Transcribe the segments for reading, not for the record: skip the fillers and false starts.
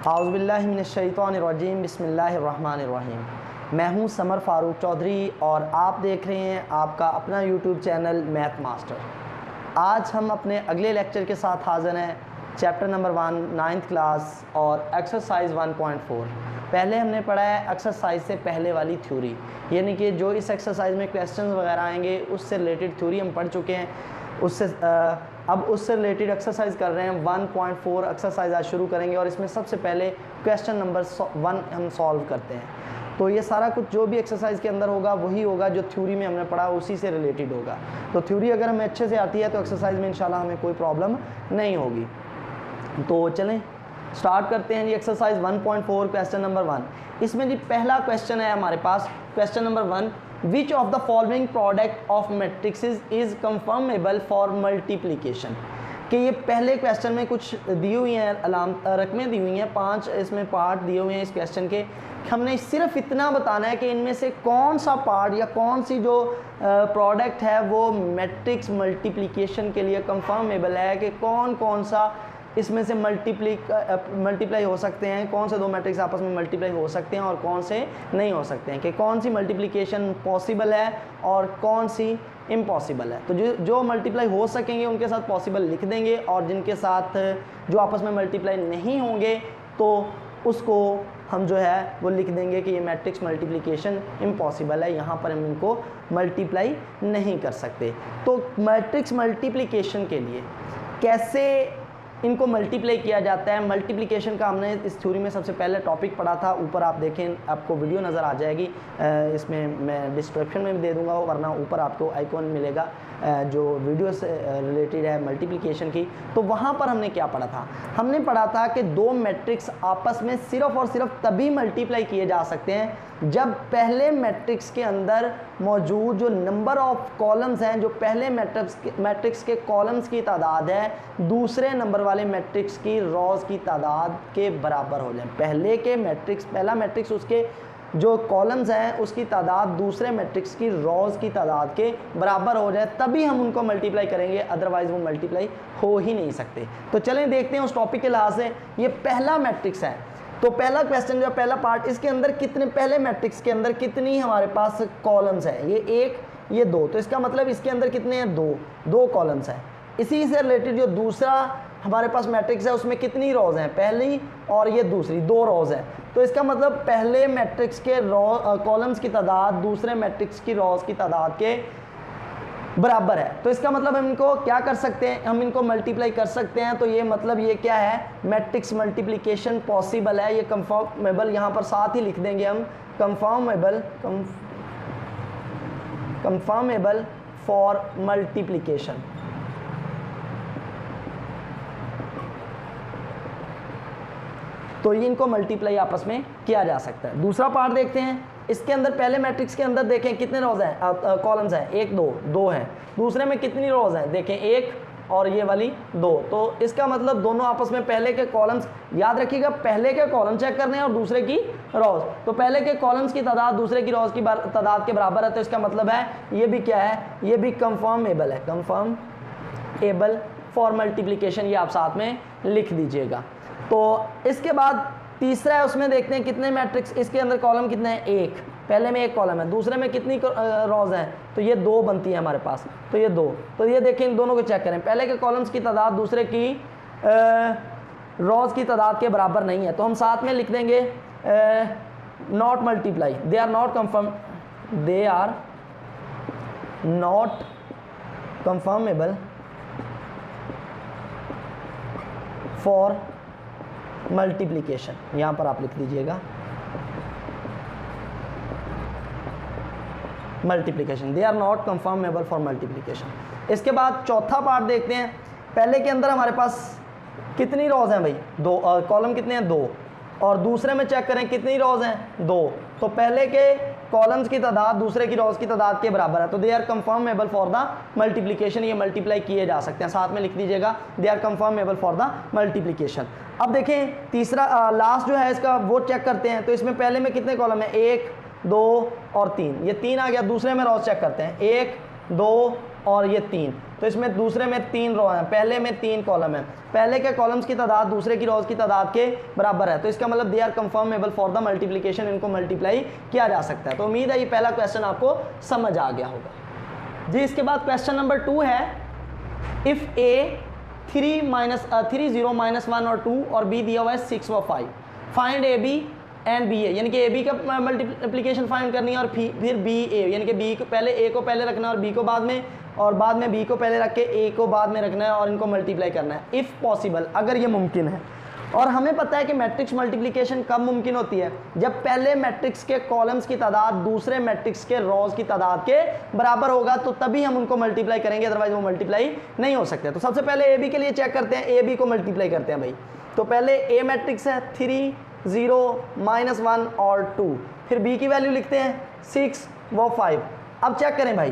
औज़ुबिल्लाहिमिनश्शैतानिर्रजीम बिस्मिल्लाहिर्रहमानिर्रहीम। मैं हूं समर फ़ारूक चौधरी और आप देख रहे हैं आपका अपना यूट्यूब चैनल मैथ मास्टर। आज हम अपने अगले लेक्चर के साथ हाज़िर हैं। चैप्टर नंबर 1 9th क्लास और एक्सरसाइज 1.4। पहले हमने पढ़ा है एक्सरसाइज से पहले वाली थ्योरी, यानी कि जो इस एक्सरसाइज में क्वेश्चंस वगैरह आएंगे उससे रिलेटेड थ्योरी हम पढ़ चुके हैं। अब उससे रिलेटेड एक्सरसाइज कर रहे हैं। 1.4 एक्सरसाइज आज शुरू करेंगे और इसमें सबसे पहले क्वेश्चन नंबर 1 हम सॉल्व करते हैं। तो ये सारा कुछ जो भी एक्सरसाइज के अंदर होगा वही होगा जो थ्योरी में हमने पढ़ा, उसी से रिलेटेड होगा। तो थ्योरी अगर हमें अच्छे से आती है तो एक्सरसाइज में इंशाल्लाह हमें कोई प्रॉब्लम नहीं होगी। तो चलें स्टार्ट करते हैं जी। Exercise 1.4 question number 1। इसमें जी पहला क्वेश्चन है हमारे पास, question number 1, which of the following product of matrices is conformable for multiplication. कि ये पहले क्वेश्चन में कुछ दी हुई हैं रकमें दी हुई हैं, 5 इसमें पार्ट दिए हुए हैं इस क्वेश्चन के। हमने सिर्फ इतना बताना है कि इनमें से कौन सा पार्ट या कौन सी जो प्रोडक्ट है वो मैट्रिक्स मल्टीप्लिकेशन के लिए कंफर्मेबल है, कि कौन कौन सा इसमें से मल्टीप्लाई हो सकते हैं, कौन से दो मैट्रिक्स आपस में मल्टीप्लाई हो सकते हैं और कौन से नहीं हो सकते हैं, कि कौन सी मल्टीप्लिकेशन पॉसिबल है और कौन सी इम्पॉसिबल है। तो जो मल्टीप्लाई हो सकेंगे उनके साथ पॉसिबल लिख देंगे, और जिनके साथ जो आपस में मल्टीप्लाई नहीं होंगे तो उसको हम जो है वो लिख देंगे कि ये मैट्रिक्स मल्टीप्लिकेशन इम्पॉसिबल है, यहाँ पर हम इनको मल्टीप्लाई नहीं कर सकते। तो मैट्रिक्स मल्टीप्लिकेशन के लिए कैसे इनको मल्टीप्लाई किया जाता है, मल्टीप्लिकेशन का हमने इस थ्योरी में सबसे पहले टॉपिक पढ़ा था। ऊपर आप देखें, आपको वीडियो नज़र आ जाएगी, इसमें मैं डिस्क्रिप्शन में भी दे दूंगा, वरना ऊपर आपको आइकॉन मिलेगा जो वीडियो से रिलेटेड है मल्टीप्लिकेशन की। तो वहाँ पर हमने क्या पढ़ा था? हमने पढ़ा था कि दो मैट्रिक्स आपस में सिर्फ और सिर्फ तभी मल्टीप्लाई किए जा सकते हैं जब पहले मैट्रिक्स के अंदर मौजूद जो नंबर ऑफ कॉलम्स हैं, जो पहले मैट्रिक्स के कॉलम्स की तादाद है दूसरे नंबर वाले मैट्रिक्स की रॉज की तादाद के बराबर हो जाए। पहला मैट्रिक्स उसके जो कॉलम्स हैं उसकी तादाद दूसरे मैट्रिक्स की रॉज की तादाद के बराबर हो जाए, तभी हम उनको मल्टीप्लाई करेंगे, अदरवाइज वो मल्टीप्लाई हो ही नहीं सकते। तो चलें देखते हैं उस टॉपिक के लिहाज से। ये पहला मैट्रिक्स है, तो पहला क्वेश्चन जो पहला पार्ट, इसके अंदर कितने, पहले मैट्रिक्स के अंदर कितनी हमारे पास कॉलम्स हैं? ये 1 ये 2, तो इसका मतलब इसके अंदर कितने हैं? 2 कॉलम्स हैं। इसी से रिलेटेड जो दूसरा हमारे पास मैट्रिक्स है उसमें कितनी रोज हैं? पहली और ये दूसरी, 2 रोज हैं। तो इसका मतलब पहले मैट्रिक्स के कॉलम्स की तादाद दूसरे मैट्रिक्स की रोज की तादाद के बराबर है। तो इसका मतलब हम इनको क्या कर सकते हैं? हम इनको मल्टीप्लाई कर सकते हैं। तो ये मतलब ये क्या है? मैट्रिक्स मल्टीप्लिकेशन पॉसिबल है, ये कंफर्मेबल यहाँ पर साथ ही लिख देंगे हम, कंफर्मेबल फॉर मल्टीप्लिकेशन। तो ये इनको मल्टीप्लाई आपस में किया जा सकता है। दूसरा पार्ट देखते हैं। इसके अंदर पहले मैट्रिक्स के अंदर देखें कितने रोज हैं, कॉलम्स हैं, 1 2 हैं। दूसरे में कितनी रोज हैं? देखें 1 और ये वाली 2। तो इसका मतलब दोनों आपस में पहले के कॉलम्स, याद रखिएगा पहले के कॉलम चेक करने हैं और दूसरे की रोज। तो पहले के कॉलम्स की तादाद दूसरे की रोज की तादाद के बराबर है, तो इसका मतलब है ये भी क्या है? ये भी कंफर्मेबल है, कंफर्मेबल फॉर मल्टीप्लिकेशन, ये आप साथ में लिख दीजिएगा। तो इसके बाद तीसरा है, उसमें देखते हैं कितने मैट्रिक्स, इसके अंदर कॉलम कितने हैं? 1, पहले में 1 कॉलम है, दूसरे में कितनी रोज हैं? तो ये 2 बनती है हमारे पास, तो ये 2। तो ये देखें, इन दोनों को चेक करें, पहले के कॉलम्स की तादाद दूसरे की रोज की तादाद के बराबर नहीं है, तो हम साथ में लिख देंगे not multiply, they are not conformable for multiplication. यहां पर आप लिख दीजिएगा multiplication, they are not conformable for multiplication. इसके बाद चौथा पार्ट देखते हैं। पहले के अंदर हमारे पास कितनी रोज हैं भाई? 2, कॉलम कितने हैं? 2, और दूसरे में चेक करें कितनी रोज हैं? 2। तो पहले के कॉलम्स की तादाद दूसरे की रोज की तादाद के बराबर है, तो they are conformable for the multiplication, ये मल्टीप्लाई किए जा सकते हैं। साथ में लिख दीजिएगा they are conformable for the multiplication. अब देखें तीसरा लास्ट जो है इसका वो चेक करते हैं। तो इसमें पहले में कितने कॉलम है? 1 2 और 3, ये 3 आ गया। दूसरे में रोज चेक करते हैं, 1 2 और ये 3। तो इसमें दूसरे में 3 रो हैं, पहले में 3 कॉलम है, पहले के कॉलम्स की तादाद दूसरे की रोज की तादाद के बराबर है, तो इसका मतलब they are conformable for the multiplication, इनको मल्टीप्लाई किया जा सकता है। तो उम्मीद है ये पहला क्वेश्चन आपको समझ आ गया होगा जी। इसके बाद क्वेश्चन नंबर 2 है, इफ ए 3 0 -1 और 2 और बी दिया हुआ है 6 व 5, find A B and B A, यानी कि ए बी का मल्टीप्लिकेशन फाइंड करनी है और फिर बी ए, यानी कि बी को पहले ए को पहले रखना है और बी को बाद में, और बाद में बी को पहले रख के ए को बाद में रखना है और इनको मल्टीप्लाई करना है इफ़ पॉसिबल, अगर ये मुमकिन है। और हमें पता है कि मैट्रिक्स मल्टीप्लिकेशन कब मुमकिन होती है, जब पहले मैट्रिक्स के कॉलम्स की तादाद दूसरे मैट्रिक्स के रोज की तादाद के बराबर होगा, तो तभी हम उनको मल्टीप्लाई करेंगे, अदरवाइज वो मल्टीप्लाई नहीं हो सकते। तो सबसे पहले ए बी के लिए चेक करते हैं, ए बी को मल्टीप्लाई करते हैं भाई। तो पहले ए मैट्रिक्स है 3 0 -1 और 2, फिर बी की वैल्यू लिखते हैं 6 व 5। अब चेक करें भाई,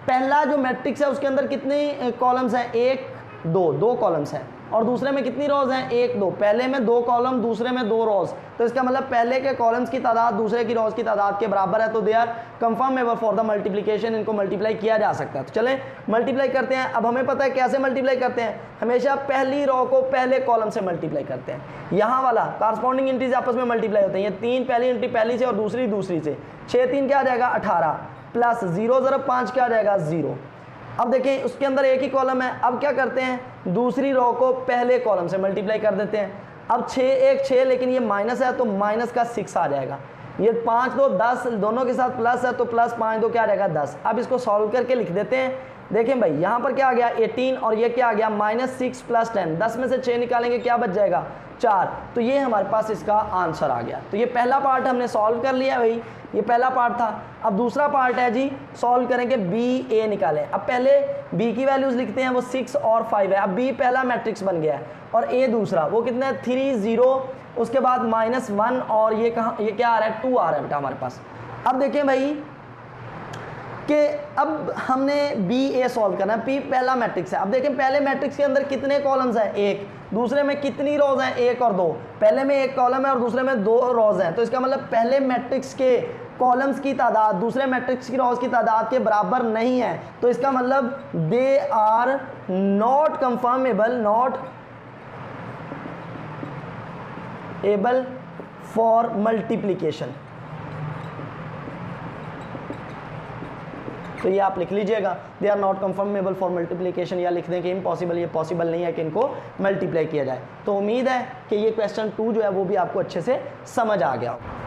पहला जो मैट्रिक्स है उसके अंदर कितने कॉलम्स हैं, 1 2 कॉलम्स हैं, और दूसरे में कितनी रोज हैं, 1 2, पहले में 2 कॉलम दूसरे में 2 रोज, तो इसका मतलब पहले के कॉलम्स की तादाद दूसरे की रोज की तादाद के बराबर है, तो they are conformable for the multiplication, इनको मल्टीप्लाई किया जा सकता है। तो चले मल्टीप्लाई करते हैं। अब हमें पता है कैसे मल्टीप्लाई करते हैं, हमेशा पहली रो को पहले कॉलम से मल्टीप्लाई करते हैं, यहाँ वाला कॉरस्पॉन्डिंग एंट्रीज आपस में मल्टीप्लाई होते हैं, ये 3 पहली एंट्री पहली से और दूसरी दूसरी से, 6 3 क्या आ जाएगा 18 प्लस 0 ज़रा 5 क्या आ जाएगा 0। अब देखें उसके अंदर एक ही कॉलम है, अब क्या करते हैं, दूसरी रो को पहले कॉलम से मल्टीप्लाई कर देते हैं। अब 6 1 6, लेकिन ये माइनस है तो माइनस का 6 आ जाएगा, ये 5 2 10 दोनों के साथ प्लस है तो प्लस 5 2 क्या आ जाएगा 10। अब इसको सॉल्व करके लिख देते हैं। देखें भाई यहाँ पर क्या आ गया 18 और ये क्या आ गया -6 + 10, 10 में से 6 निकालेंगे क्या बच जाएगा 4, तो ये हमारे पास इसका आंसर आ गया। तो ये पहला पार्ट हमने सॉल्व कर लिया भाई, ये पहला पार्ट था। अब दूसरा पार्ट है जी, सॉल्व करेंगे बी ए निकालें। अब पहले बी की वैल्यूज लिखते हैं, वो 6 और 5 है। अब बी पहला मैट्रिक्स बन गया है और ए दूसरा, वो कितना है 3 0, उसके बाद -1 और ये कहाँ, ये क्या आ रहा है 2 आ रहा है बेटा हमारे पास। अब देखें भाई कि अब हमने बी ए सॉल्व करना है, पी पहला मैट्रिक्स है। अब देखें पहले मैट्रिक्स के अंदर कितने कॉलम्स हैं, 1, दूसरे में कितनी रोज हैं 1 और 2, पहले में 1 कॉलम है और दूसरे में 2 रोज हैं, तो इसका मतलब पहले मैट्रिक्स के कॉलम्स की तादाद दूसरे मैट्रिक्स की रोज की तादाद के बराबर नहीं है, तो इसका मतलब they are not conformable, not able for multiplication. तो ये आप लिख लीजिएगा, they are not conformable for multiplication, या लिख दें कि इम्पॉसिबल, ये पॉसिबल नहीं है कि इनको मल्टीप्लाई किया जाए। तो उम्मीद है कि ये क्वेश्चन 2 जो है वो भी आपको अच्छे से समझ आ गया होगा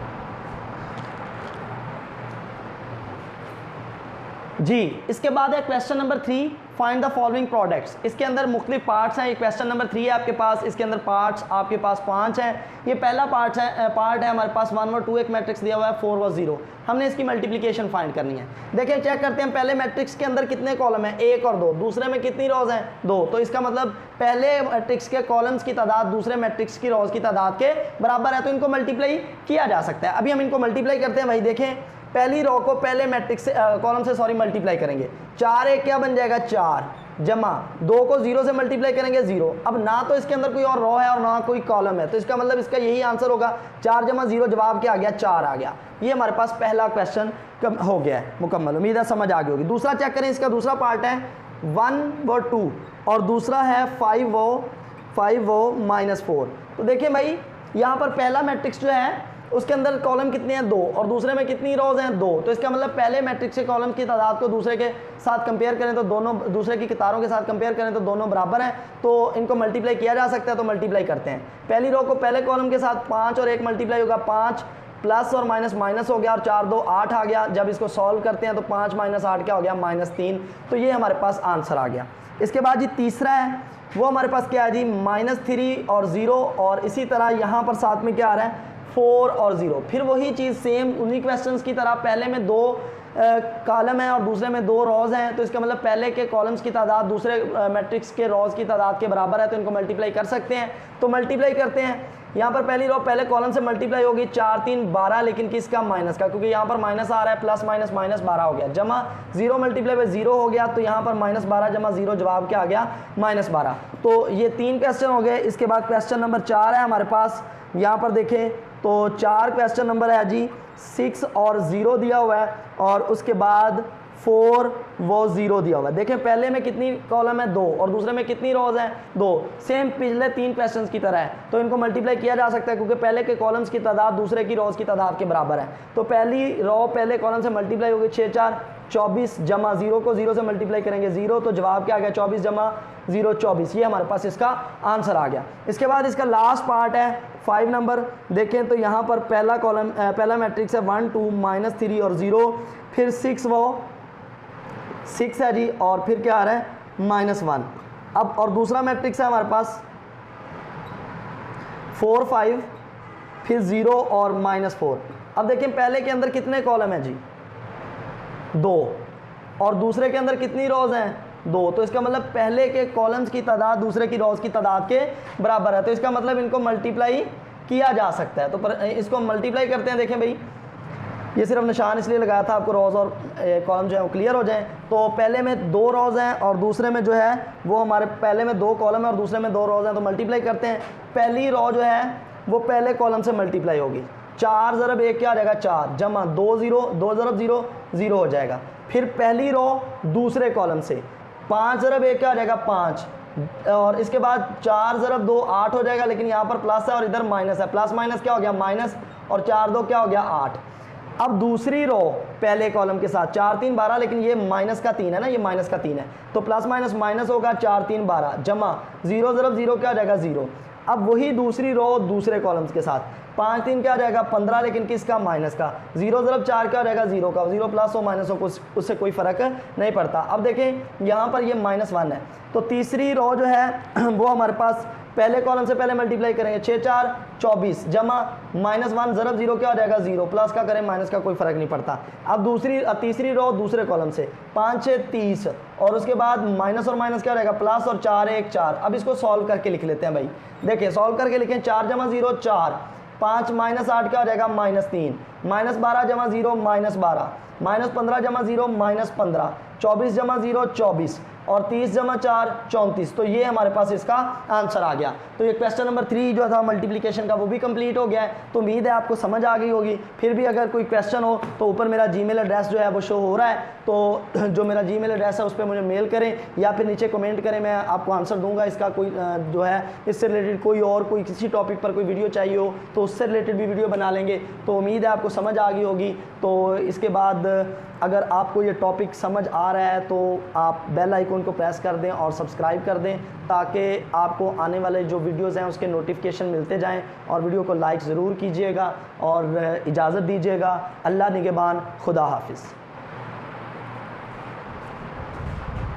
जी। इसके बाद है question number 3, find the following products. इसके अंदर मुख्तलिफ पार्ट्स हैं, ये क्वेश्चन नंबर 3 है आपके पास, इसके अंदर पार्ट्स आपके पास 5 हैं। ये पहला पार्ट है हमारे पास 1 और 2, एक मैट्रिक्स दिया हुआ है 4 व 0, हमने इसकी मल्टीप्लिकेशन फाइंड करनी है। देखिए चेक करते हैं, पहले मैट्रिक्स के अंदर कितने कॉलम हैं 1 और 2, दूसरे में कितनी रोज हैं 2, तो इसका मतलब पहले मैट्रिक्स के कॉलम्स की तादाद दूसरे मैट्रिक्स की रोज की तादाद के बराबर है, तो इनको मल्टीप्लाई किया जा सकता है। अभी हम इनको मल्टीप्लाई करते हैं भाई। देखें पहली रो को पहले मैट्रिक्स से कॉलम से सॉरी मल्टीप्लाई करेंगे, 4 1 क्या बन जाएगा 4, जमा 2 को 0 से मल्टीप्लाई करेंगे 0। अब ना तो इसके अंदर कोई और रो है और ना कोई कॉलम है, तो इसका मतलब इसका यही आंसर होगा, 4 जमा 0 जवाब क्या आ गया 4 आ गया। ये हमारे पास पहला क्वेश्चन हो गया है मुकम्मल, उम्मीद है समझ आ गई होगी। दूसरा चेक करें, इसका दूसरा पार्ट है 1 व 2 और दूसरा है 5 व -4। तो देखिए भाई यहाँ पर पहला मैट्रिक्स जो है उसके अंदर कॉलम कितने हैं 2 और दूसरे में कितनी रोज हैं 2, तो इसका मतलब पहले मैट्रिक्स के कॉलम की तादाद को दूसरे के साथ कंपेयर करें तो दोनों, दूसरे की कितारों के साथ कंपेयर करें तो दोनों बराबर हैं, तो इनको मल्टीप्लाई किया जा सकता है। तो मल्टीप्लाई करते हैं, पहली रो को पहले कॉलम के साथ 5 और 1 मल्टीप्लाई होगा, 5 प्लस और माइनस माइनस हो गया और 4 2 8 आ गया। जब इसको सॉल्व करते हैं तो 5 - 8 क्या हो गया -3, तो ये हमारे पास आंसर आ गया। इसके बाद जी तीसरा है वो हमारे पास क्या है जी -3 और 0, और इसी तरह यहाँ पर साथ में क्या आ रहा है 4 और 0। फिर वही चीज़ सेम उन्हीं क्वेश्चंस की तरह, पहले में 2 कॉलम है और दूसरे में 2 रोज़ हैं, तो इसका मतलब पहले के कॉलम्स की तादाद दूसरे मैट्रिक्स के रोज़ की तादाद के बराबर है, तो इनको मल्टीप्लाई कर सकते हैं। तो मल्टीप्लाई करते हैं, यहाँ पर पहली रो पहले कॉलम से मल्टीप्लाई होगी 4 3 12, लेकिन किसका माइनस का, क्योंकि यहाँ पर माइनस आ रहा है, प्लस माइनस -12 हो गया, जमा 0 मल्टीप्लाई बाय 0 हो गया, तो यहाँ पर -12 जमा 0 जवाब क्या आ गया -12। तो ये 3 क्वेश्चन हो गए। इसके बाद क्वेश्चन नंबर 4 है हमारे पास, यहाँ पर देखें तो 4 क्वेश्चन नंबर है जी 6 और 0 दिया हुआ है, और उसके बाद 4 वो 0 दिया होगा। देखें पहले में कितनी कॉलम है 2 और दूसरे में कितनी रोज हैं 2, सेम पिछले 3 क्वेश्चंस की तरह है, तो इनको मल्टीप्लाई किया जा सकता है क्योंकि पहले के कॉलम्स की तादाद दूसरे की रोज की तादाद के बराबर है। तो पहली रो पहले कॉलम से मल्टीप्लाई होगी 6 4 24 जमा 0 को 0 से मल्टीप्लाई करेंगे 0, तो जवाब क्या आ गया 24 जमा 0 24। ये हमारे पास इसका आंसर आ गया। इसके बाद इसका लास्ट पार्ट है 5 नंबर। देखें तो यहाँ पर पहला कॉलम पहला मैट्रिक्स है 1 2 -3 और 0, फिर 6 वो 6 है जी, और फिर क्या आ रहा है -1। अब और दूसरा मैट्रिक्स है हमारे पास 4 5 फिर 0 और -4। अब देखें पहले के अंदर कितने कॉलम हैं जी 2 और दूसरे के अंदर कितनी रोज हैं 2, तो इसका मतलब पहले के कॉलम्स की तादाद दूसरे की रोज की तादाद के बराबर है, तो इसका मतलब इनको मल्टीप्लाई किया जा सकता है। तो इसको मल्टीप्लाई करते हैं। देखें भाई ये सिर्फ निशान इसलिए लगाया था आपको रोज़ और कॉलम जो है वो क्लियर हो जाए। तो पहले में 2 रोज़ हैं और दूसरे में जो है वो हमारे पहले में 2 कॉलम है और दूसरे में 2 रोज़ हैं, तो मल्टीप्लाई करते हैं। पहली रो जो है वो पहले कॉलम से मल्टीप्लाई होगी, 4 ज़रब 1 क्या आ जाएगा 4 जमा 2 0 2 ज़रब 0 0 हो जाएगा। फिर पहली रो दूसरे कॉलम से 5 ज़रब 1 क्या आ जाएगा 5, और इसके बाद 4 ज़रब 2 8 हो जाएगा, लेकिन यहाँ पर प्लस है और इधर माइनस है, प्लस माइनस क्या हो गया माइनस, और 4 2 क्या हो गया 8। अब दूसरी रो पहले कॉलम के साथ 4 3 12, लेकिन ये माइनस का 3 है ना, ये माइनस का 3 है, तो प्लस माइनस माइनस होगा 4 3 12 जमा 0 ज़रब 0 क्या आ जाएगा 0। अब वही दूसरी रो दूसरे कॉलम्स के साथ 5 3 क्या आ जाएगा 15, लेकिन किसका माइनस का, 0 ज़रब 4 क्या आ जाएगा 0 का, 0 प्लस हो माइनस हो उससे कोई फ़र्क नहीं पड़ता। अब देखें यहाँ पर ये -1 है, तो तीसरी रो जो है वो हमारे पास पहले कॉलम से पहले मल्टीप्लाई करेंगे 6 4 24 जमा -1 ज़रब 0 क्या हो जाएगा 0, प्लस का करें माइनस का कोई फ़र्क नहीं पड़ता। अब तीसरी रो दूसरे कॉलम से 5 6 30 और उसके बाद माइनस और माइनस क्या हो जाएगा प्लस, और 4 1 4। अब इसको सॉल्व करके लिख लेते हैं भाई। देखिए सॉल्व करके लिखें 4 जमा 0 4, 5 -8 क्या हो जाएगा -3, -12 जमा 0 -12, -15 जमा 0 -15, 24 जमा 0 24 और 30 जमा 4 34। तो ये हमारे पास इसका आंसर आ गया। तो ये क्वेश्चन नंबर 3 जो था मल्टीप्लिकेशन का वो भी कंप्लीट हो गया है। तो उम्मीद है आपको समझ आ गई होगी। फिर भी अगर कोई क्वेश्चन हो तो ऊपर मेरा जीमेल एड्रेस जो है वो शो हो रहा है, तो जो मेरा जीमेल एड्रेस है उस पर मुझे मेल करें या फिर नीचे कमेंट करें, मैं आपको आंसर दूंगा। इसका कोई जो है इससे रिलेटेड कोई और कोई किसी टॉपिक पर कोई वीडियो चाहिए हो तो उससे रिलेटेड भी वीडियो बना लेंगे। तो उम्मीद है आपको समझ आ गई होगी। तो इसके बाद अगर आपको ये टॉपिक समझ आ रहा है तो आप बेल आइकन को प्रेस कर दें और सब्सक्राइब कर दें, ताकि आपको आने वाले जो वीडियोज़ हैं उसके नोटिफिकेशन मिलते जाएं, और वीडियो को लाइक ज़रूर कीजिएगा और इजाज़त दीजिएगा। अल्लाह निगहबान, खुदा हाफिज़।